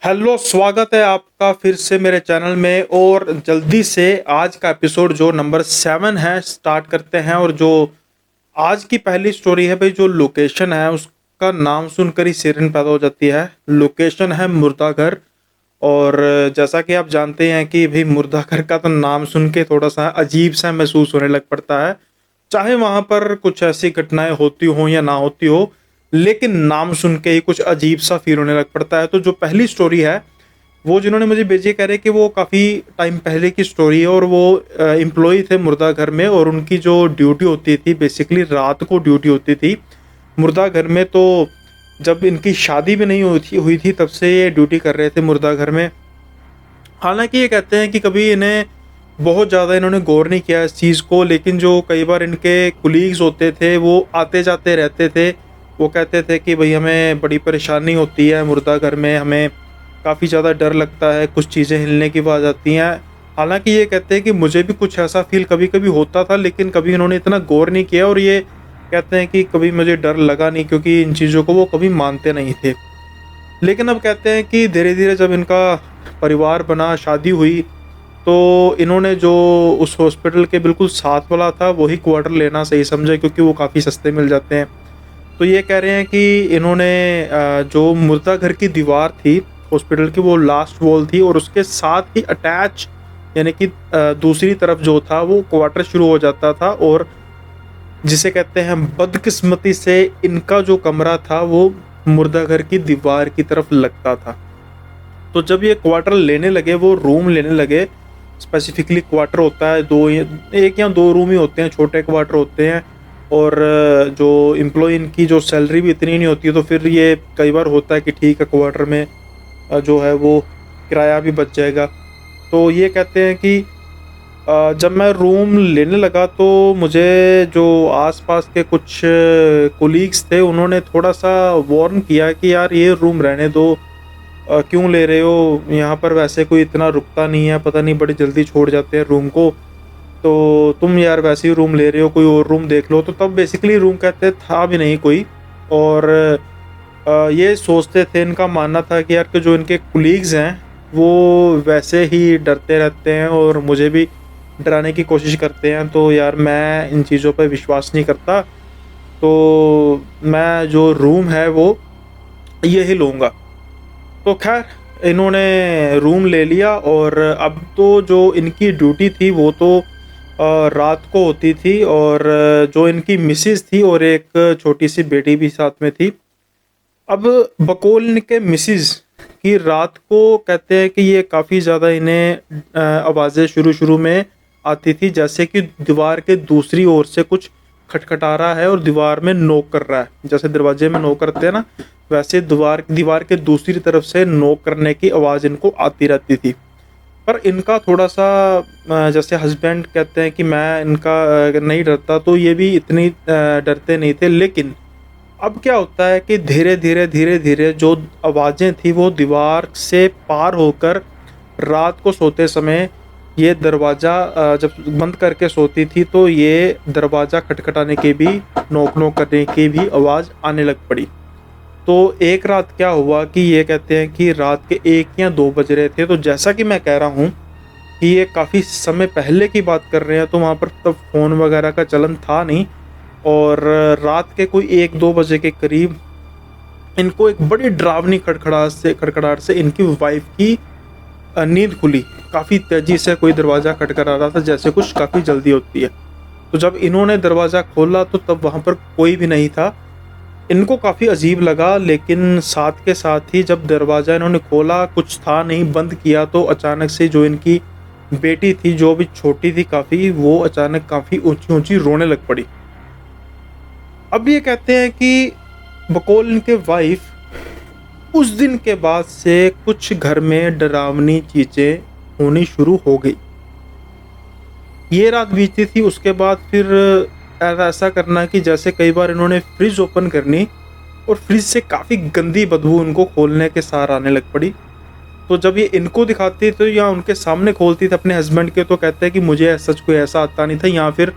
Hello, स्वागत है आपका फिर से मेरे चैनल में। और जल्दी से आज का एपिसोड जो नंबर 7 है स्टार्ट करते हैं। और जो आज की पहली स्टोरी है भाई, जो लोकेशन है उसका नाम सुनकर ही सिरन पैदा हो जाती है। लोकेशन है मुर्दा घर। और जैसा कि आप जानते हैं कि भाई मुर्दा घर का तो नाम सुन के थोड़ा सा अजीब सा महसूस होने लग पड़ता है, चाहे वहाँ पर कुछ ऐसी घटनाएं होती हो या ना होती हो, लेकिन नाम सुन के ही कुछ अजीब सा फील होने लग पड़ता है। तो जो पहली स्टोरी है वो जिन्होंने मुझे भेजी, कह रहे कि वो काफ़ी टाइम पहले की स्टोरी है। और वो एम्प्लॉई थे मुर्दा घर में, और उनकी जो ड्यूटी होती थी बेसिकली रात को ड्यूटी होती थी मुर्दा घर में। तो जब इनकी शादी भी नहीं हुई थी तब से ये ड्यूटी कर रहे थे मुर्दा घर में। हालांकि ये कहते हैं कि कभी इन्हें बहुत ज़्यादा इन्होंने गौर नहीं किया इस चीज़ को, लेकिन जो कई बार इनके कुलीग्स होते थे वो आते जाते रहते थे। वो कहते थे कि भाई हमें बड़ी परेशानी होती है मुर्दा घर में, हमें काफ़ी ज़्यादा डर लगता है, कुछ चीज़ें हिलने की आवाज़ आती हैं। हालांकि ये कहते हैं कि मुझे भी कुछ ऐसा फील कभी कभी होता था, लेकिन कभी इन्होंने इतना गौर नहीं किया। और ये कहते हैं कि कभी मुझे डर लगा नहीं, क्योंकि इन चीज़ों को वो कभी मानते नहीं थे। लेकिन अब कहते हैं कि धीरे धीरे जब इनका परिवार बना, शादी हुई, तो इन्होंने जो उस हॉस्पिटल के बिल्कुल साथ वाला था वही क्वार्टर लेना सही समझा, क्योंकि वो काफ़ी सस्ते मिल जाते हैं। तो ये कह रहे हैं कि इन्होंने जो मुर्दा घर की दीवार थी हॉस्पिटल की, वो लास्ट वॉल थी, और उसके साथ ही अटैच यानी कि दूसरी तरफ जो था वो क्वार्टर शुरू हो जाता था। और जिसे कहते हैं बदकिस्मती से इनका जो कमरा था वो मुर्दा घर की दीवार की तरफ लगता था। तो जब ये क्वार्टर लेने लगे, वो रूम लेने लगे, स्पेसिफिकली क्वार्टर होता है एक या दो रूम ही होते हैं, छोटे क्वार्टर होते हैं। और जो एम्प्लॉय इनकी जो सैलरी भी इतनी नहीं होती है, तो फिर ये कई बार होता है कि ठीक है क्वार्टर में जो है वो किराया भी बच जाएगा। तो ये कहते हैं कि जब मैं रूम लेने लगा तो मुझे जो आसपास के कुछ कोलीग्स थे उन्होंने थोड़ा सा वार्न किया कि यार ये रूम रहने दो, क्यों ले रहे हो, यहाँ पर वैसे कोई इतना रुकता नहीं है, पता नहीं बड़ी जल्दी छोड़ जाते हैं रूम को, तो तुम यार वैसे ही रूम ले रहे हो, कोई और रूम देख लो। तो तब बेसिकली रूम कहते था भी नहीं कोई। और ये सोचते थे, इनका मानना था कि यार कि जो इनके कुलीग्स हैं वो वैसे ही डरते रहते हैं और मुझे भी डराने की कोशिश करते हैं, तो यार मैं इन चीज़ों पर विश्वास नहीं करता, तो मैं जो रूम है वो यही लूँगा। तो खैर इन्होंने रूम ले लिया। और अब तो जो इनकी ड्यूटी थी वो तो रात को होती थी, और जो इनकी मिसेज थी और एक छोटी सी बेटी भी साथ में थी। अब बकौल इनके मिसेज की रात को कहते हैं कि ये काफ़ी ज़्यादा इन्हें आवाज़ें शुरू शुरू में आती थी, जैसे कि दीवार के दूसरी ओर से कुछ खटखटा रहा है और दीवार में नॉक कर रहा है। जैसे दरवाजे में नॉक करते हैं ना, वैसे दीवार के दूसरी तरफ से नॉक करने की आवाज़ इनको आती रहती थी। पर इनका थोड़ा सा जैसे हस्बैंड कहते हैं कि मैं इनका नहीं डरता, तो ये भी इतनी डरते नहीं थे। लेकिन अब क्या होता है कि धीरे धीरे जो आवाज़ें थी वो दीवार से पार होकर रात को सोते समय ये दरवाज़ा जब बंद करके सोती थी तो ये दरवाज़ा खटखटाने की भी, नॉक नॉक करने की भी आवाज़ आने लग पड़ी। तो एक रात क्या हुआ कि ये कहते हैं कि रात के 1 या 2 बज रहे थे। तो जैसा कि मैं कह रहा हूँ कि ये काफ़ी समय पहले की बात कर रहे हैं, तो वहाँ पर तब फ़ोन वगैरह का चलन था नहीं। और रात के कोई 1-2 बजे के करीब इनको एक बड़ी डरावनी खड़खड़ाहट से इनकी वाइफ की नींद खुली। काफ़ी तेज़ी से कोई दरवाज़ा खटखटा रहा था, जैसे कुछ काफ़ी जल्दी होती है। तो जब इन्होंने दरवाज़ा खोला तो तब वहाँ पर कोई भी नहीं था। इनको काफ़ी अजीब लगा, लेकिन साथ के साथ ही जब दरवाज़ा इन्होंने खोला कुछ था नहीं, बंद किया, तो अचानक से जो इनकी बेटी थी, जो भी छोटी थी काफ़ी, वो अचानक काफ़ी ऊँची-ऊँची रोने लग पड़ी। अब ये कहते हैं कि बकौल इनके वाइफ उस दिन के बाद से कुछ घर में डरावनी चीज़ें होनी शुरू हो गई। ये रात बीती थी, उसके बाद फिर ऐसा करना कि जैसे कई बार इन्होंने फ्रिज ओपन करनी और फ्रिज से काफ़ी गंदी बदबू उनको खोलने के सार आने लग पड़ी। तो जब ये इनको दिखाती तो या उनके सामने खोलती थी अपने हस्बैंड के, तो कहते हैं कि मुझे सच कोई ऐसा आता नहीं था, या फिर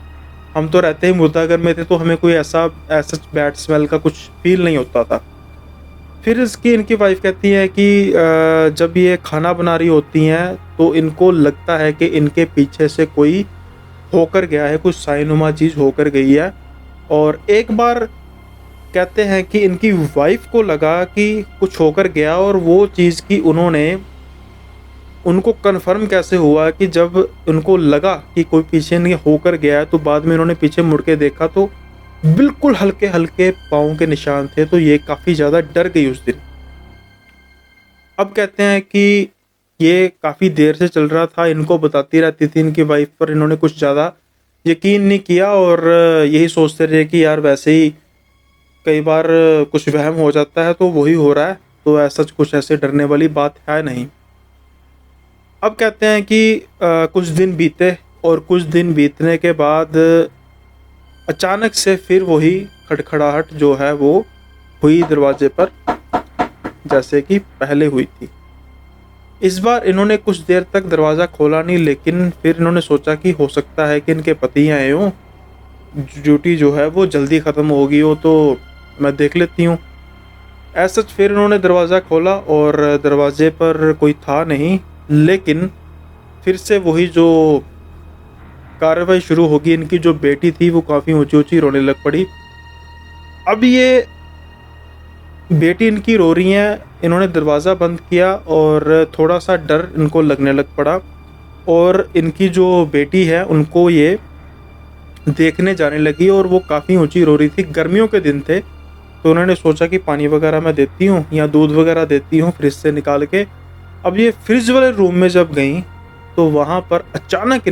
हम तो रहते ही मुर्दा घर में थे तो हमें कोई ऐसा बैड स्मेल का कुछ फील नहीं होता था। फिर इसकी इनकी वाइफ कहती है कि जब ये खाना बना रही होती हैं तो इनको लगता है कि इनके पीछे से कोई होकर गया है, कुछ साइनुमा चीज़ होकर गई है। और एक बार कहते हैं कि इनकी वाइफ को लगा कि कुछ होकर गया, और वो चीज़ की उनको कन्फर्म कैसे हुआ कि जब उनको लगा कि कोई पीछे नहीं होकर गया है, तो बाद में इन्होंने पीछे मुड़ के देखा तो बिल्कुल हल्के हल्के पाँव के निशान थे। तो ये काफ़ी ज़्यादा डर गई उस दिन। अब कहते हैं कि ये काफ़ी देर से चल रहा था, इनको बताती रहती थी इनकी वाइफ, पर इन्होंने कुछ ज़्यादा यकीन नहीं किया और यही सोचते रहे कि यार वैसे ही कई बार कुछ वहम हो जाता है तो वही हो रहा है, तो ऐसा कुछ ऐसे डरने वाली बात है नहीं। अब कहते हैं कि कुछ दिन बीते, और कुछ दिन बीतने के बाद अचानक से फिर वही खड़खड़ाहट जो है वो हुई दरवाजे पर, जैसे कि पहले हुई थी। इस बार इन्होंने कुछ देर तक दरवाज़ा खोला नहीं, लेकिन फिर इन्होंने सोचा कि हो सकता है कि इनके पति आए हों, ड्यूटी जो है वो जल्दी ख़त्म हो गई हो, तो मैं देख लेती हूँ। ऐसा फिर इन्होंने दरवाज़ा खोला और दरवाजे पर कोई था नहीं, लेकिन फिर से वही जो कार्रवाई शुरू होगी। इनकी जो बेटी थी वो काफ़ी ऊंची ऊंची रोने लग पड़ी। अब ये बेटी इनकी रो रही हैं, इन्होंने दरवाज़ा बंद किया और थोड़ा सा डर इनको लगने लग पड़ा, और इनकी जो बेटी है उनको ये देखने जाने लगी, और वो काफ़ी ऊंची रो रही थी। गर्मियों के दिन थे, तो उन्होंने सोचा कि पानी वगैरह मैं देती हूँ या दूध वगैरह देती हूँ फ्रिज से निकाल के। अब ये फ्रिज वाले रूम में जब गई तो वहाँ पर अचानक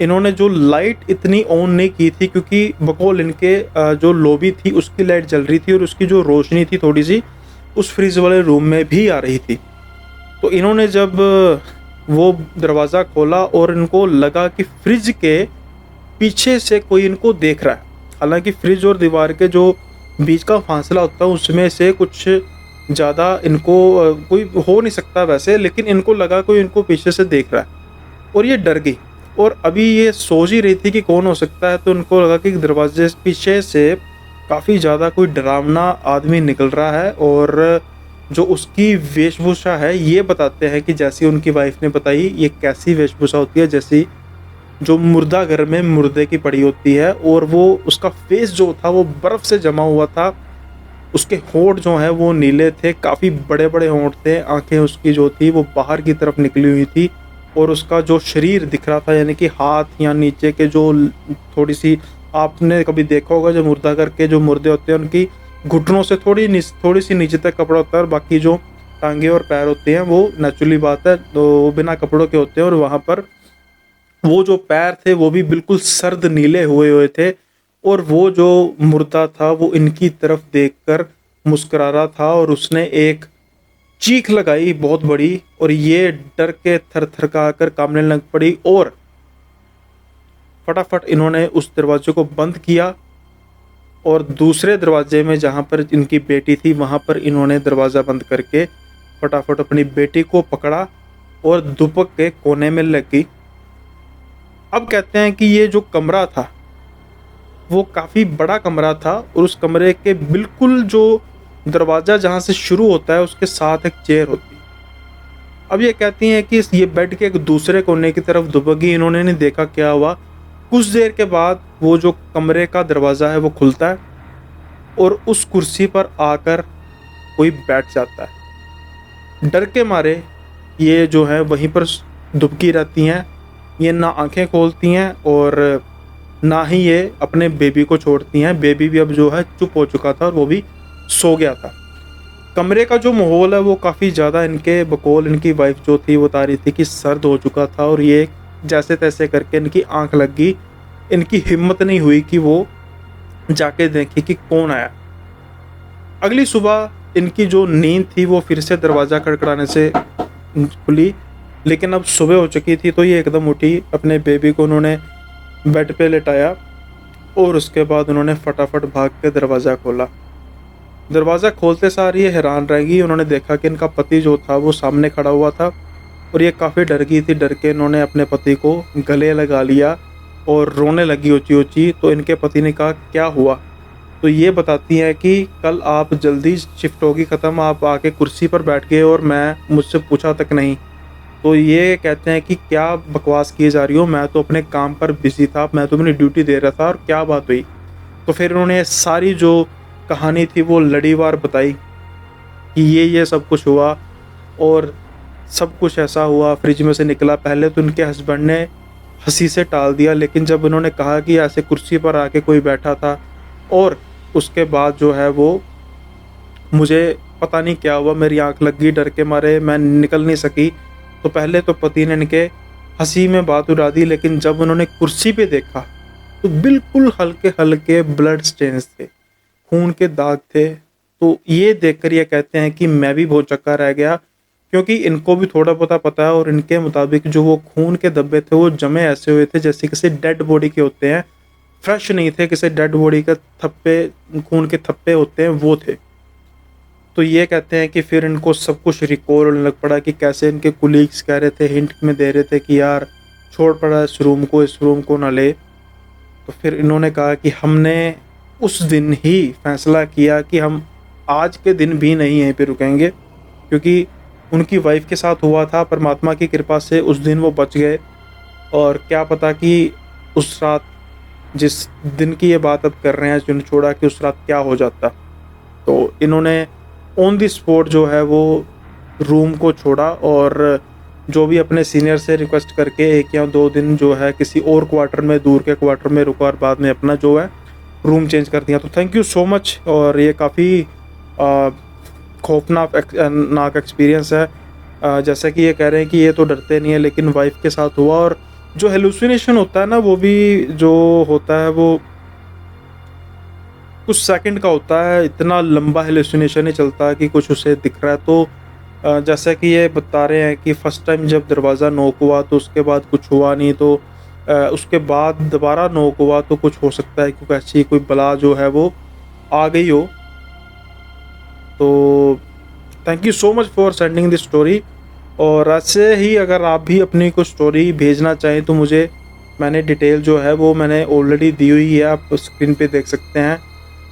इन्होंने जो लाइट इतनी ऑन नहीं की थी, क्योंकि बकौल इनके जो लॉबी थी उसकी लाइट जल रही थी, और उसकी जो रोशनी थी थोड़ी सी उस फ्रिज वाले रूम में भी आ रही थी। तो इन्होंने जब वो दरवाज़ा खोला और इनको लगा कि फ्रिज के पीछे से कोई इनको देख रहा है। हालांकि फ्रिज और दीवार के जो बीच का फासला होता है उसमें से कुछ ज़्यादा इनको कोई हो नहीं सकता वैसे, लेकिन इनको लगा कोई इनको पीछे से देख रहा है, और ये डर गई। और अभी ये सोच ही रही थी कि कौन हो सकता है, तो उनको लगा कि दरवाजे पीछे से काफ़ी ज़्यादा कोई डरावना आदमी निकल रहा है, और जो उसकी वेशभूषा है ये बताते हैं कि जैसी उनकी वाइफ ने बताई, ये कैसी वेशभूषा होती है, जैसी जो मुर्दा घर में मुर्दे की पड़ी होती है। और वो उसका फेस जो था वो बर्फ़ से जमा हुआ था, उसके होंठ जो हैं वो नीले थे, काफ़ी बड़े बड़े होंठ थे, आंखें उसकी जो थी वो बाहर की तरफ निकली हुई थी, और उसका जो शरीर दिख रहा था, यानी कि हाथ या नीचे के जो थोड़ी सी, आपने कभी देखा होगा जो मुर्दा घर के जो मुर्दे होते हैं उनकी घुटनों से थोड़ी सी नीचे तक कपड़ा होता है, और बाकी जो टांगे और पैर होते हैं वो नेचुरली बात है तो वो बिना कपड़ों के होते हैं। और वहाँ पर वो जो पैर थे वो भी बिल्कुल सर्द नीले हुए थे, और वो जो मुर्दा था वो इनकी तरफ देखकर मुस्कुरा रहा था, और उसने एक चीख लगाई बहुत बड़ी, और ये डर के थर थर का कर कांपने लग पड़ी, और फटाफट इन्होंने उस दरवाजे को बंद किया, और दूसरे दरवाजे में जहाँ पर इनकी बेटी थी वहाँ पर इन्होंने दरवाज़ा बंद करके फटाफट अपनी बेटी को पकड़ा और दुपक के कोने में लग गई। अब कहते हैं कि ये जो कमरा था वो काफ़ी बड़ा कमरा था, और उस कमरे के बिल्कुल जो दरवाज़ा जहाँ से शुरू होता है उसके साथ एक चेयर होती है। अब ये कहती हैं कि ये बेड के एक दूसरे कोने की तरफ दुबक गई, इन्होंने नहीं देखा क्या हुआ। कुछ देर के बाद वो जो कमरे का दरवाज़ा है वो खुलता है, और उस कुर्सी पर आकर कोई बैठ जाता है। डर के मारे ये जो है वहीं पर दुबकी रहती हैं, ये ना आंखें खोलती हैं और ना ही ये अपने बेबी को छोड़ती हैं। बेबी भी अब जो है चुप हो चुका था और वो भी सो गया था। कमरे का जो माहौल है वो काफ़ी ज़्यादा इनके बकौल इनकी वाइफ जो थी वो बता रही थी कि सर्द हो चुका था, और ये जैसे तैसे करके इनकी आंख लग गई। इनकी हिम्मत नहीं हुई कि वो जाके देखें कि कौन आया। अगली सुबह इनकी जो नींद थी वो फिर से दरवाज़ा खड़खड़ाने से खुली, लेकिन अब सुबह हो चुकी थी, तो ये एकदम उठी, अपने बेबी को उन्होंने बेड पे लेटाया, और उसके बाद उन्होंने फटाफट भाग के दरवाज़ा खोला। दरवाज़ा खोलते सार ये हैरान रह गई। उन्होंने देखा कि इनका पति जो था वो सामने खड़ा हुआ था, और ये काफ़ी डर गई थी। डर के इन्होंने अपने पति को गले लगा लिया और रोने लगी ऊंची ऊंची। तो इनके पति ने कहा क्या हुआ, तो ये बताती हैं कि कल आप जल्दी शिफ्ट होगी ख़त्म, आप आके कुर्सी पर बैठ गए और मुझसे पूछा तक नहीं। तो ये कहते हैं कि क्या बकवास किए जा रही हो, मैं तो अपने काम पर बिज़ी था, मैं तो अपनी ड्यूटी दे रहा था और क्या बात हुई। तो फिर उन्होंने सारी जो कहानी थी वो लड़ीवार बताई कि ये सब कुछ हुआ और सब कुछ ऐसा हुआ, फ्रिज में से निकला। पहले तो उनके हस्बैंड ने हंसी से टाल दिया, लेकिन जब उन्होंने कहा कि ऐसे कुर्सी पर आके कोई बैठा था और उसके बाद जो है वो मुझे पता नहीं क्या हुआ, मेरी आंख लग गई, डर के मारे मैं निकल नहीं सकी। तो पहले तो पति ने इनके हंसी में बात उड़ा दी, लेकिन जब उन्होंने कुर्सी पे देखा तो बिल्कुल हल्के हल्के ब्लड स्टेन्स थे, खून के दाग थे। तो ये देखकर ये कहते हैं कि मैं भी बहुत चक्का रह गया, क्योंकि इनको भी थोड़ा बहुत पता है और इनके मुताबिक जो वो खून के धब्बे थे वो जमे ऐसे हुए थे जैसे किसी डेड बॉडी के होते हैं, फ्रेश नहीं थे, किसी डेड बॉडी के थप्पे, खून के थप्पे होते हैं वो थे। तो ये कहते हैं कि फिर इनको सब कुछ रिकॉल होने लग पड़ा कि कैसे इनके कुलीग्स कह रहे थे, हिंट में दे रहे थे कि यार छोड़ पड़ा इस रूम को ना ले। तो फिर इन्होंने कहा कि हमने उस दिन ही फैसला किया कि हम आज के दिन भी नहीं यहीं पे रुकेंगे, क्योंकि उनकी वाइफ के साथ हुआ था, परमात्मा की कृपा से उस दिन वो बच गए। और क्या पता कि उस रात, जिस दिन की ये बात अब कर रहे हैं जिन्होंने छोड़ा, कि उस रात क्या हो जाता। तो इन्होंने ऑन द स्पॉट जो है वो रूम को छोड़ा और जो भी अपने सीनियर से रिक्वेस्ट करके 1 या 2 दिन जो है किसी और क्वार्टर में, दूर के क्वार्टर में रुका और बाद में अपना जो है रूम चेंज कर दिया। तो थैंक यू सो मच। और ये काफ़ी खौफनाक एक्सपीरियंस है। जैसा कि ये कह रहे हैं कि ये तो डरते नहीं है, लेकिन वाइफ के साथ हुआ। और जो हेलुसिनेशन होता है ना, वो भी जो होता है वो कुछ सेकंड का होता है, इतना लंबा हेलुसिनेशन नहीं चलता कि कुछ उसे दिख रहा है। तो जैसा कि ये बता रहे हैं कि फ़र्स्ट टाइम जब दरवाज़ा नॉक हुआ तो उसके बाद कुछ हुआ नहीं, तो उसके बाद दोबारा नॉक हुआ तो कुछ हो सकता है क्योंकि ऐसी कोई बला जो है वो आ गई हो। तो thank you so much for sending this story. और ऐसे ही अगर आप भी अपनी कोई स्टोरी भेजना चाहें तो मैंने डिटेल जो है वो मैंने ऑलरेडी दी हुई है, आप स्क्रीन पे देख सकते हैं।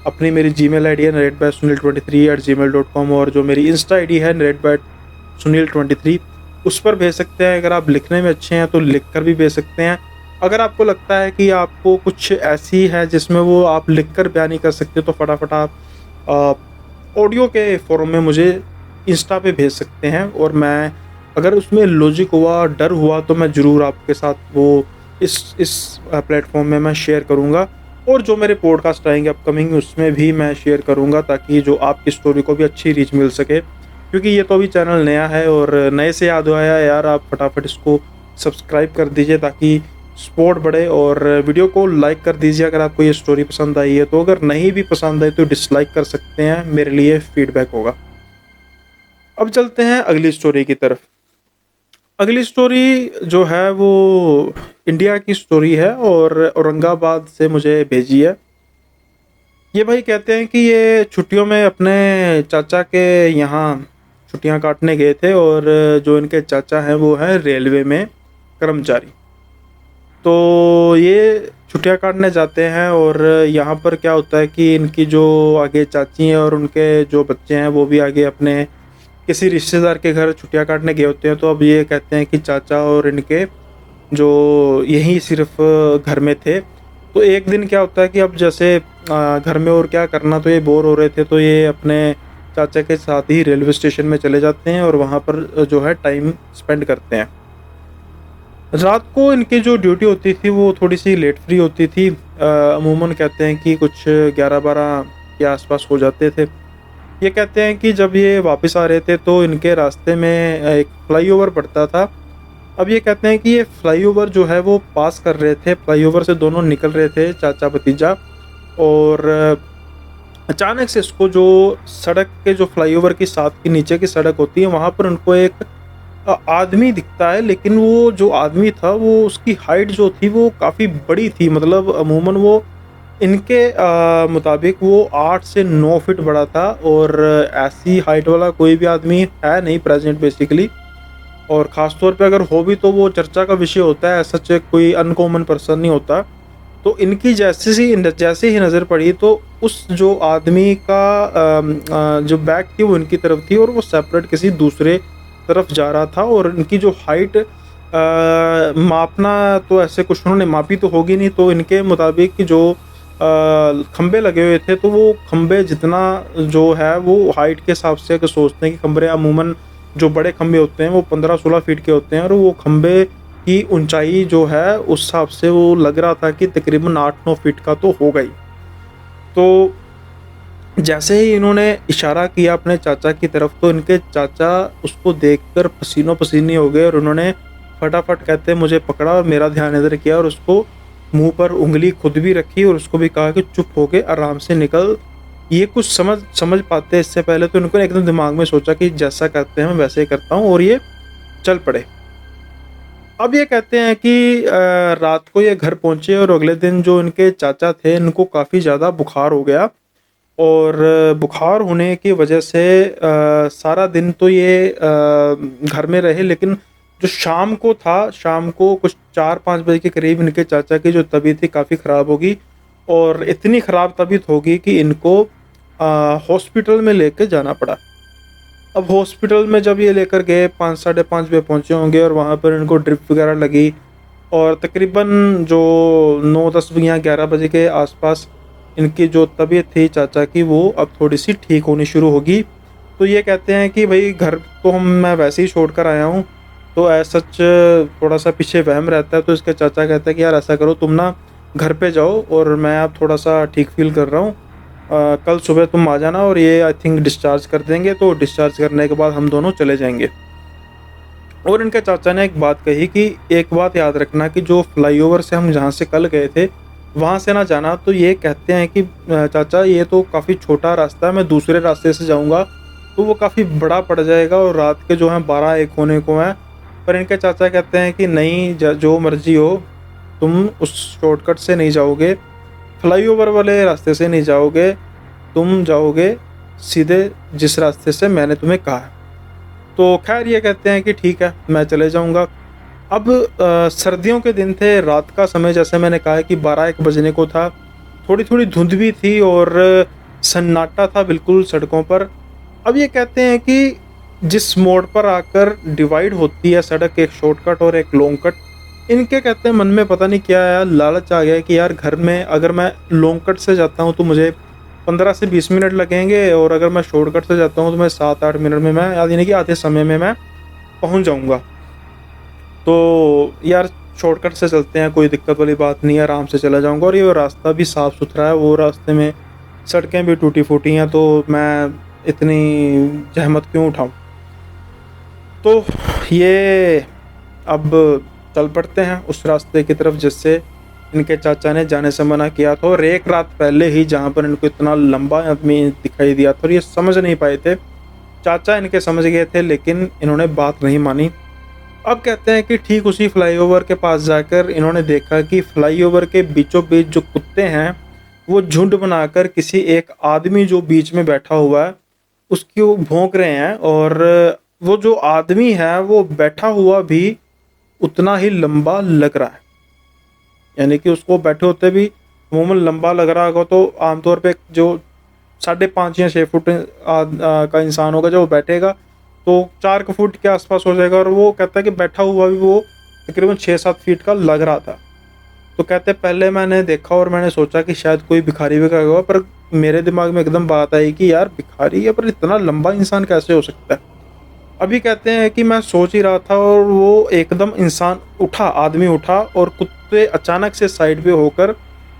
अपनी मेरी जीमेल आईडी है narratebysunil23@gmail.com और जो मेरी इंस्टा आईडी है narratebysunil23, उस पर भेज सकते हैं। अगर आप लिखने में अच्छे हैं तो लिख कर भी भेज सकते हैं। अगर आपको लगता है कि आपको कुछ ऐसी है जिसमें वो आप लिख कर बयान नहीं कर सकते, तो फटाफट आप ऑडियो के फॉर्म में मुझे इंस्टा पे भेज सकते हैं। और मैं अगर उसमें लॉजिक हुआ, डर हुआ, तो मैं ज़रूर आपके साथ वो इस प्लेटफॉर्म में मैं शेयर करूँगा। और जो मेरे पॉडकास्ट आएंगे अपकमिंग, उसमें भी मैं शेयर करूँगा, ताकि जो आपकी स्टोरी को भी अच्छी रीच मिल सके। क्योंकि ये तो अभी चैनल नया है और नए से याद आया यार, आप फटाफट इसको सब्सक्राइब कर दीजिए ताकि सपोर्ट बढ़े। और वीडियो को लाइक कर दीजिए अगर आपको ये स्टोरी पसंद आई है। तो अगर नहीं भी पसंद आई तो डिसलाइक कर सकते हैं, मेरे लिए फीडबैक होगा। अब चलते हैं अगली स्टोरी की तरफ। अगली स्टोरी जो है वो इंडिया की स्टोरी है और औरंगाबाद से मुझे भेजी है। ये भाई कहते हैं कि ये छुट्टियों में अपने चाचा के यहाँ छुट्टियां काटने गए थे और जो इनके चाचा हैं वो हैं रेलवे में कर्मचारी। तो ये छुट्टियां काटने जाते हैं और यहाँ पर क्या होता है कि इनकी जो आगे चाची हैं और उनके जो बच्चे हैं वो भी आगे अपने किसी रिश्तेदार के घर छुट्टियां काटने गए होते हैं। तो अब ये कहते हैं कि चाचा और इनके जो यहीं सिर्फ घर में थे। तो एक दिन क्या होता है कि अब जैसे घर में और क्या करना, तो ये बोर हो रहे थे, तो ये अपने चाचा के साथ ही रेलवे स्टेशन में चले जाते हैं और वहाँ पर जो है टाइम स्पेंड करते हैं। रात को इनकी जो ड्यूटी होती थी वो थोड़ी सी लेट फ्री होती थी। अमूमन कहते हैं कि कुछ 11-12 के आसपास हो जाते थे। ये कहते हैं कि जब ये वापस आ रहे थे तो इनके रास्ते में एक फ्लाईओवर पड़ता था। अब ये कहते हैं कि ये फ्लाईओवर जो है वो पास कर रहे थे, फ्लाईओवर से दोनों निकल रहे थे चाचा भतीजा। और अचानक से इसको जो सड़क के जो फ्लाईओवर की साथ की नीचे की सड़क होती है वहाँ पर उनको एक आदमी दिखता है। लेकिन वो जो आदमी था वो उसकी हाइट जो थी वो काफ़ी बड़ी थी। मतलब अमूमन वो इनके मुताबिक वो 8 से 9 फीट बड़ा था और ऐसी हाइट वाला कोई भी आदमी है नहीं प्रेजेंट बेसिकली। और ख़ास तौर पे अगर हो भी तो वो चर्चा का विषय होता है, सच कोई अनकॉमन पर्सन नहीं होता। तो इनकी जैसे ही नज़र पड़ी तो उस जो आदमी का जो बैक थी वो इनकी तरफ थी और वो सेपरेट किसी दूसरे तरफ जा रहा था। और इनकी जो हाइट मापना तो ऐसे कुछ उन्होंने मापी तो होगी नहीं, तो इनके मुताबिक जो खंबे लगे हुए थे, तो वो खंबे जितना जो है वो हाइट के हिसाब से अगर सोचते हैं कि खंबे अमूमन जो बड़े खंबे होते हैं वो 15-16 फीट के होते हैं, और वो खंबे की ऊंचाई जो है उस हिसाब से वो लग रहा था कि तकरीबन 8-9 फीट का तो होगा ही। तो जैसे ही इन्होंने इशारा किया अपने चाचा की तरफ, तो इनके चाचा उसको देखकर पसीनों पसीनी हो गए और उन्होंने फटाफट कहते मुझे पकड़ा और मेरा ध्यान इधर किया और उसको मुंह पर उंगली खुद भी रखी और उसको भी कहा कि चुप होके आराम से निकल। ये कुछ समझ पाते इससे पहले तो इनको एकदम दिमाग में सोचा कि जैसा कहते हैं मैं वैसे ही करता हूँ, और ये चल पड़े। अब ये कहते हैं कि रात को ये घर पहुंचे और अगले दिन जो इनके चाचा थे इनको काफ़ी ज़्यादा बुखार हो गया, और बुखार होने की वजह से सारा दिन तो ये घर में रहे, लेकिन जो शाम को था, शाम को कुछ 4-5 बजे के करीब इनके चाचा की जो तबीयत थी काफ़ी ख़राब होगी, और इतनी ख़राब तबीयत होगी कि इनको हॉस्पिटल में लेके जाना पड़ा। अब हॉस्पिटल में जब ये लेकर गए 5-5:30 बजे पहुँचे होंगे और वहाँ पर इनको ड्रिप वगैरह लगी, और तकरीबन जो 9-10 या 11 बजे के आसपास इनकी जो तबीयत थी चाचा की वो अब थोड़ी सी ठीक होनी शुरू होगी। तो ये कहते हैं कि भाई घर तो मैं वैसे ही छोड़ कर आया हूँ, तो ऐसा सच थोड़ा सा पीछे वहम रहता है। तो इसके चाचा कहते हैं कि यार ऐसा करो, तुम ना घर पे जाओ और मैं अब थोड़ा सा ठीक फील कर रहा हूँ, कल सुबह तुम आ जाना और ये आई थिंक डिस्चार्ज कर देंगे, तो डिस्चार्ज करने के बाद हम दोनों चले जाएंगे। और इनके चाचा ने एक बात कही कि एक बात याद रखना कि जो फ्लाईओवर से हम जहाँ से कल गए थे वहाँ से ना जाना। तो ये कहते हैं कि चाचा ये तो काफ़ी छोटा रास्ता है, मैं दूसरे रास्ते से जाऊँगा तो वो काफ़ी बड़ा पड़ जाएगा और रात के जो हैं 12-1 होने को हैं। पर इनके चाचा कहते हैं कि नहीं, जो मर्जी हो, तुम उस शॉर्टकट से नहीं जाओगे, फ्लाईओवर वाले रास्ते से नहीं जाओगे, तुम जाओगे सीधे जिस रास्ते से मैंने तुम्हें कहा है। तो खैर ये कहते हैं कि ठीक है, मैं चले जाऊँगा। अब सर्दियों के दिन थे, रात का समय, जैसे मैंने कहा है कि 12-1 बजने को था, थोड़ी-थोड़ी धुंध भी थी और सन्नाटा था बिल्कुल सड़कों पर। अब ये कहते हैं कि जिस मोड़ पर आकर डिवाइड होती है सड़क, एक शॉर्टकट और एक लॉन्ग कट, इनके कहते हैं मन में पता नहीं क्या आया, लालच आ गया कि यार घर में अगर मैं लॉन्ग कट से जाता हूँ तो मुझे 15 से 20 मिनट लगेंगे, और अगर मैं शॉर्टकट से जाता हूँ तो मैं 7-8 मिनट में, मैं यानी कि आधे समय में मैं पहुँच जाऊँगा। तो यार शॉर्टकट से चलते हैं, कोई दिक्कत वाली बात नहीं है, आराम से चला जाऊँगा, और ये रास्ता भी साफ़ सुथरा है, वो रास्ते में सड़कें भी टूटी-फूटी हैं, तो मैं इतनी ज़हमत क्यों उठाऊँ। तो ये अब चल पड़ते हैं उस रास्ते की तरफ जिससे इनके चाचा ने जाने से मना किया था, और एक रात पहले ही जहाँ पर इनको इतना लंबा आदमी दिखाई दिया था और ये समझ नहीं पाए थे। चाचा इनके समझ गए थे लेकिन इन्होंने बात नहीं मानी। अब कहते हैं कि ठीक उसी फ्लाईओवर के पास जाकर इन्होंने देखा कि फ्लाईओवर के बीचों बीच जो कुत्ते हैं वो झुंड बनाकर किसी एक आदमी जो बीच में बैठा हुआ है उसकी वो भौंक रहे हैं, और वो जो आदमी है वो बैठा हुआ भी उतना ही लंबा लग रहा है, यानी कि उसको बैठे होते भी अमूमन लंबा लग रहा होगा। तो आमतौर पे जो 5.5 या 6 फुट का इंसान होगा, जब वो बैठेगा तो 4 फुट के आसपास हो जाएगा, और वो कहता है कि बैठा हुआ भी वो तकरीबन 6-7 फीट का लग रहा था। तो कहते हैं पहले मैंने देखा और मैंने सोचा कि शायद कोई भिखारी वगैरह होगा, पर मेरे दिमाग में एकदम बात आई कि यार भिखारी है पर इतना लंबा इंसान कैसे हो सकता है। अभी कहते हैं कि मैं सोच ही रहा था और वो एकदम इंसान उठा, आदमी उठा, और कुत्ते अचानक से साइड पे होकर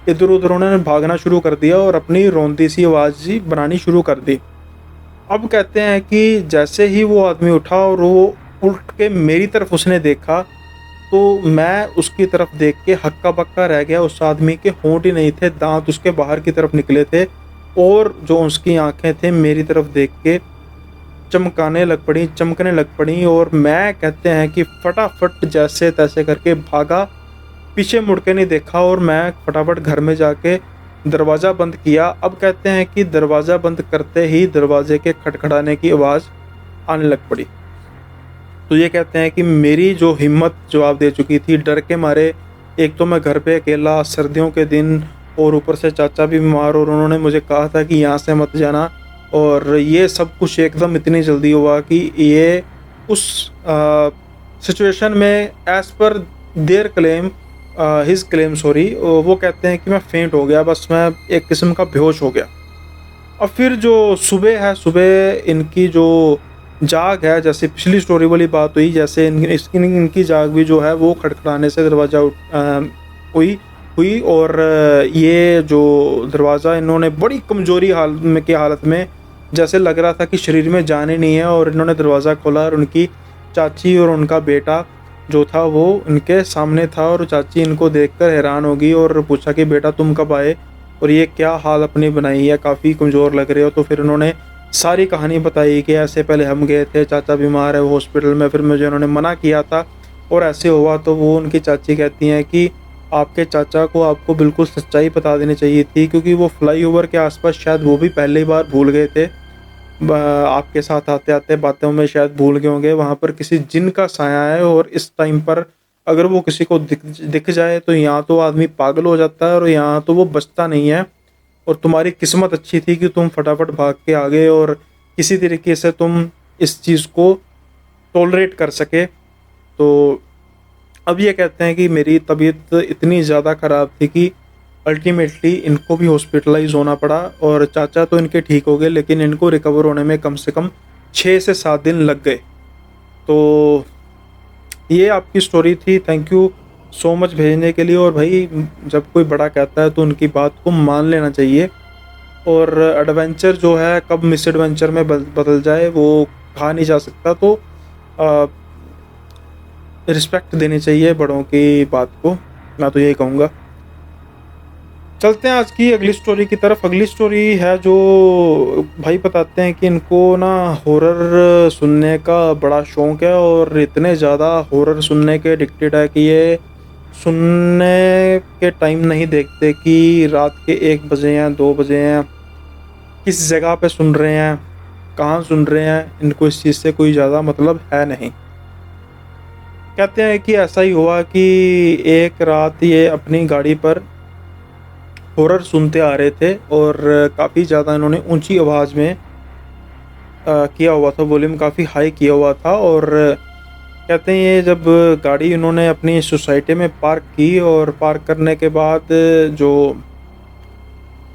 इधर उधर उन्होंने भागना शुरू कर दिया और अपनी रोंदी सी आवाज़ ही बनानी शुरू कर दी। अब कहते हैं कि जैसे ही वो आदमी उठा और वो उठ के मेरी तरफ उसने देखा, तो मैं उसकी तरफ देख के हक्का बक्का रह गया। उस आदमी के होंठ ही नहीं थे, दांत उसके बाहर की तरफ निकले थे, और जो उसकी आंखें थे मेरी तरफ देख के चमकने लग पड़ी, और मैं कहते हैं कि फटाफट जैसे तैसे करके भागा, पीछे मुड़ के नहीं देखा, और मैं फटाफट घर में जाके दरवाज़ा बंद किया। अब कहते हैं कि दरवाज़ा बंद करते ही दरवाजे के खटखटाने की आवाज़ आने लग पड़ी। तो ये कहते हैं कि मेरी जो हिम्मत जवाब दे चुकी थी, डर के मारे, एक तो मैं घर पे अकेला, सर्दियों के दिन, और ऊपर से चाचा भी बीमार, और उन्होंने मुझे कहा था कि यहाँ से मत जाना। और ये सब कुछ एकदम इतनी जल्दी हुआ कि ये उस सिचुएशन में as per there claim, his claim sorry, वो कहते हैं कि मैं फेंट हो गया, बस मैं एक किस्म का बेहोश हो गया। और फिर जो सुबह है, सुबह इनकी जो जाग है, जैसे पिछली स्टोरी वाली बात हुई, जैसे इनकी जाग भी जो है वो खटखटाने से दरवाज़ा हुई हुई और ये जो दरवाज़ा इन्होंने बड़ी कमज़ोरी की हालत में, जैसे लग रहा था कि शरीर में जान ही नहीं है, और इन्होंने दरवाज़ा खोला और उनकी चाची और उनका बेटा जो था वो इनके सामने था। और चाची इनको देखकर हैरान होगी और पूछा कि बेटा तुम कब आए और ये क्या हाल अपनी बनाई है, काफ़ी कमज़ोर लग रहे हो। तो फिर उन्होंने सारी कहानी बताई कि ऐसे पहले हम गए थे, चाचा बीमार है वो हॉस्पिटल में, फिर मुझे उन्होंने मना किया था और ऐसे हुआ। तो वो उनकी चाची कहती हैं कि आपके चाचा को आपको बिल्कुल सच्चाई बता देनी चाहिए थी, क्योंकि वो फ्लाईओवर के आसपास शायद वो भी पहली बार भूल गए थे। आपके साथ आते आते बातों में शायद भूल गए होंगे, वहाँ पर किसी जिन का साया है, और इस टाइम पर अगर वो किसी को दिख जाए तो यहाँ तो आदमी पागल हो जाता है और यहाँ तो वो बचता नहीं है। और तुम्हारी किस्मत अच्छी थी कि तुम फटाफट भाग के आ गए और किसी तरीके से तुम इस चीज़ को टॉलरेट कर सके। तो अब ये कहते हैं कि मेरी तबीयत इतनी ज़्यादा ख़राब थी कि अल्टीमेटली इनको भी हॉस्पिटलाइज होना पड़ा, और चाचा तो इनके ठीक हो गए लेकिन इनको रिकवर होने में कम से कम 6 से 7 दिन लग गए। तो ये आपकी स्टोरी थी। थैंक यू सो मच भेजने के लिए। और भाई जब कोई बड़ा कहता है तो उनकी बात को मान लेना चाहिए, और एडवेंचर जो है कब मिस एडवेंचर में बदल जाए वो कहा नहीं जा सकता। तो रिस्पेक्ट देनी चाहिए बड़ों की बात को, मैं तो यही कहूँगा। चलते हैं आज की अगली स्टोरी की तरफ। अगली स्टोरी है जो भाई बताते हैं कि इनको ना हॉरर सुनने का बड़ा शौक़ है, और इतने ज़्यादा हॉरर सुनने के एडिक्टेड है कि ये सुनने के टाइम नहीं देखते कि रात के 1 बजे हैं, 2 बजे हैं, किस जगह पे सुन रहे हैं, कहाँ सुन रहे हैं, इनको इस चीज़ से कोई ज़्यादा मतलब है नहीं। कहते हैं कि ऐसा ही हुआ कि एक रात ये अपनी गाड़ी पर हॉरर सुनते आ रहे थे, और काफ़ी ज़्यादा इन्होंने ऊंची आवाज़ में किया हुआ था, वॉल्यूम काफ़ी हाई किया हुआ था। और कहते हैं ये जब गाड़ी इन्होंने अपनी सोसाइटी में पार्क की, और पार्क करने के बाद जो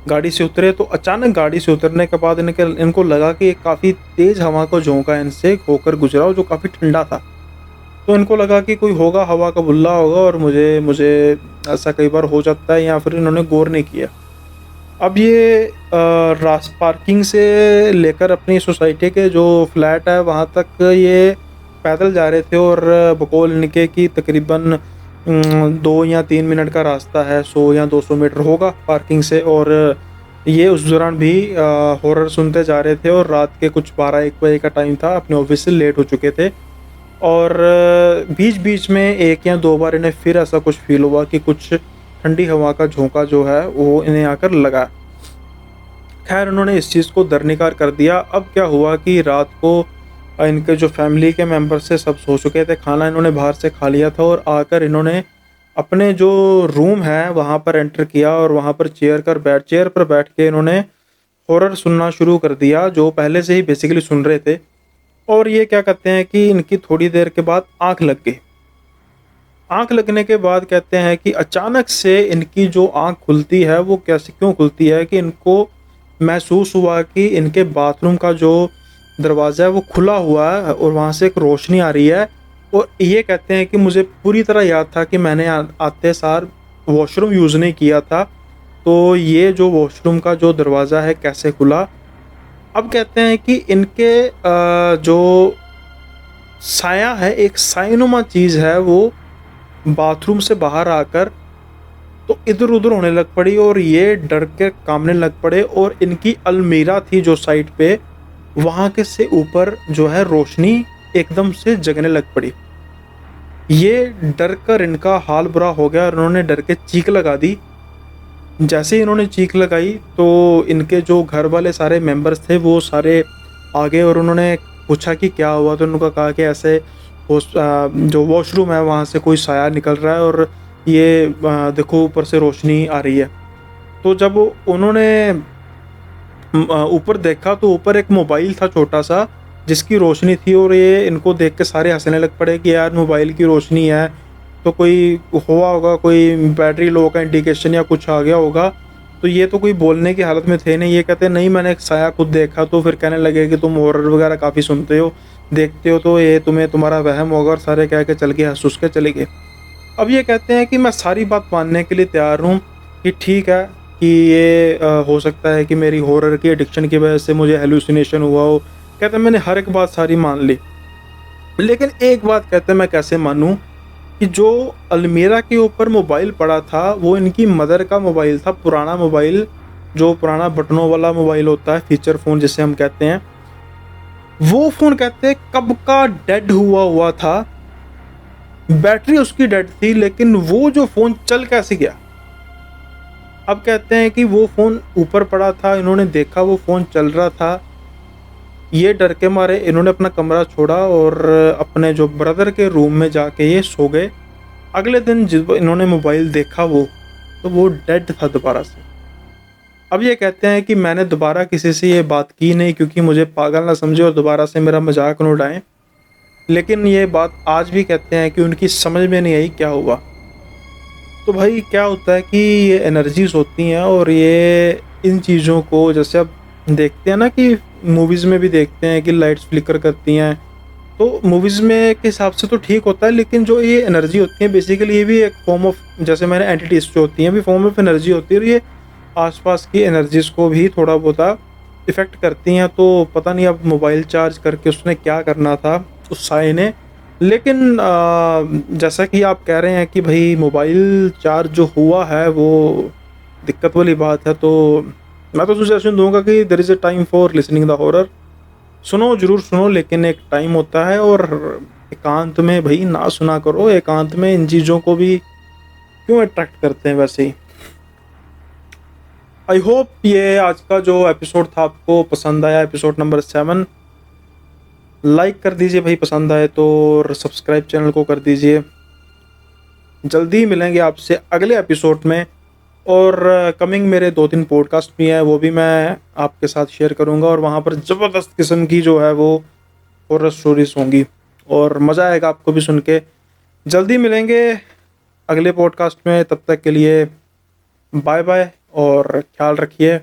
गाड़ी से उतरे, तो अचानक गाड़ी से उतरने के बाद इनको लगा कि एक काफ़ी तेज़ हवा का झोंका इनसे होकर गुजरा, जो काफ़ी ठंडा था। तो इनको लगा कि कोई होगा, हवा का बुल्ला होगा, और मुझे ऐसा कई बार हो जाता है, या फिर इन्होंने गौर नहीं किया। अब ये पार्किंग से लेकर अपनी सोसाइटी के जो फ्लैट है वहाँ तक ये पैदल जा रहे थे, और बकौल इनके कि तकरीबन 2 या 3 मिनट का रास्ता है, 100 या 200 मीटर होगा पार्किंग से। और ये उस दौरान भी हॉरर सुनते जा रहे थे, और रात के कुछ 12-1 बजे का टाइम था, अपने ऑफिस से लेट हो चुके थे। और बीच बीच में 1 या 2 बार इन्हें फिर ऐसा कुछ फील हुआ कि कुछ ठंडी हवा का झोंका जो है वो इन्हें आकर लगा। खैर उन्होंने इस चीज़ को दरनिकार कर दिया। अब क्या हुआ कि रात को इनके जो फैमिली के मेंबर से सब सो चुके थे, खाना इन्होंने बाहर से खा लिया था, और आकर इन्होंने अपने जो रूम है वहाँ पर एंटर किया, और वहाँ पर चेयर पर बैठ के इन्होंने हॉरर सुनना शुरू कर दिया, जो पहले से ही बेसिकली सुन रहे थे। और ये क्या कहते हैं कि इनकी थोड़ी देर के बाद आँख लग गई। आँख लगने के बाद कहते हैं कि अचानक से इनकी जो आँख खुलती है वो कैसे क्यों खुलती है कि इनको महसूस हुआ कि इनके बाथरूम का जो दरवाज़ा है वो खुला हुआ है, और वहाँ से एक रोशनी आ रही है। और ये कहते हैं कि मुझे पूरी तरह याद था कि मैंने आते सार वॉशरूम यूज़ नहीं किया था, तो ये जो वॉशरूम का जो दरवाज़ा है कैसे खुला। अब कहते हैं कि इनके जो साया है, एक साइनुमा चीज़ है, वो बाथरूम से बाहर आकर तो इधर उधर होने लग पड़ी, और ये डर के कांपने लग पड़े। और इनकी अलमीरा थी जो साइड पे, वहाँ के से ऊपर जो है रोशनी एकदम से जगने लग पड़ी। ये डर कर इनका हाल बुरा हो गया, और इन्होंने डर के चीख लगा दी। जैसे ही इन्होंने चीख लगाई तो इनके जो घर वाले सारे मेंबर्स थे वो सारे आ गए, और उन्होंने पूछा कि क्या हुआ। तो उन्होंने कहा कि ऐसे जो वॉशरूम है वहाँ से कोई साया निकल रहा है, और ये देखो ऊपर से रोशनी आ रही है। तो जब उन्होंने ऊपर देखा तो ऊपर एक मोबाइल था छोटा सा, जिसकी रोशनी थी, और ये इनको देख के सारे हंसने लग पड़े कि यार मोबाइल की रोशनी है, तो कोई हुआ होगा, कोई बैटरी लो का इंडिकेशन या कुछ आ गया होगा। तो ये तो कोई बोलने की हालत में थे नहीं, ये कहते नहीं मैंने एक साया खुद देखा। तो फिर कहने लगे कि तुम हॉरर वगैरह काफ़ी सुनते हो, देखते हो, तो ये तुम्हारा वहम होगा, और सारे कह के चल के हंस के चले गए। अब ये कहते हैं कि मैं सारी बात मानने के लिए तैयार हूँ कि ठीक है कि ये हो सकता है कि मेरी हॉरर की एडिक्शन की वजह से मुझे हेलुसिनेशन हुआ हो। कहते हैं मैंने हर एक बात सारी मान ली, लेकिन एक बात कहते हैं मैं कैसे मानूँ कि जो अलमीरा के ऊपर मोबाइल पड़ा था वो इनकी मदर का मोबाइल था, पुराना मोबाइल, जो पुराना बटनों वाला मोबाइल होता है, फीचर फ़ोन जिसे हम कहते हैं। वो फ़ोन कहते हैं कब का डेड हुआ था, बैटरी उसकी डेड थी, लेकिन वो जो फ़ोन चल कैसे गया। अब कहते हैं कि वो फ़ोन ऊपर पड़ा था, इन्होंने देखा वो फ़ोन चल रहा था, ये डर के मारे इन्होंने अपना कमरा छोड़ा और अपने जो ब्रदर के रूम में जाके ये सो गए। अगले दिन जब इन्होंने मोबाइल देखा तो वो डेड था दोबारा से। अब ये कहते हैं कि मैंने दोबारा किसी से ये बात की नहीं, क्योंकि मुझे पागल ना समझे और दोबारा से मेरा मजाक न उड़ाएं। लेकिन ये बात आज भी कहते हैं कि उनकी समझ में नहीं आई क्या हुआ। तो भाई क्या होता है कि ये एनर्जीज होती हैं, और ये इन चीज़ों को जैसे अब देखते हैं ना कि मूवीज़ में भी देखते हैं कि लाइट्स फ्लिकर करती हैं, तो मूवीज़ में के हिसाब से तो ठीक होता है, लेकिन जो ये एनर्जी होती है बेसिकली ये भी एक फॉर्म ऑफ, जैसे मैंने एंटिटीज जो होती हैं भी फॉर्म ऑफ एनर्जी होती है, और ये आसपास की एनर्जीज को भी थोड़ा बहुत इफ़ेक्ट करती हैं। तो पता नहीं अब मोबाइल चार्ज करके उसने क्या करना था उस साये ने। लेकिन जैसा कि आप कह रहे हैं कि भाई मोबाइल चार्ज जो हुआ है वो दिक्कत वाली बात है, तो मैं तो सजेशन दूंगा कि there is a time for listening the horror. सुनो, ज़रूर सुनो, लेकिन एक टाइम होता है, और एकांत में भई ना सुना करो। एकांत में इन चीज़ों को भी क्यों अट्रैक्ट करते हैं वैसे ही। आई होप ये आज का जो एपिसोड था आपको पसंद आया, एपिसोड नंबर 7। लाइक कर दीजिए भाई पसंद आए तो, और सब्सक्राइब चैनल को कर दीजिए। जल्दी ही मिलेंगे आपसे अगले एपिसोड में, और कमिंग मेरे 2-3 पॉडकास्ट भी हैं, वो भी मैं आपके साथ शेयर करूँगा, और वहाँ पर ज़बरदस्त किस्म की जो है वो हॉरर स्टोरीज होंगी, और मज़ा आएगा आपको भी सुन के। जल्दी मिलेंगे अगले पॉडकास्ट में, तब तक के लिए बाय बाय और ख्याल रखिए।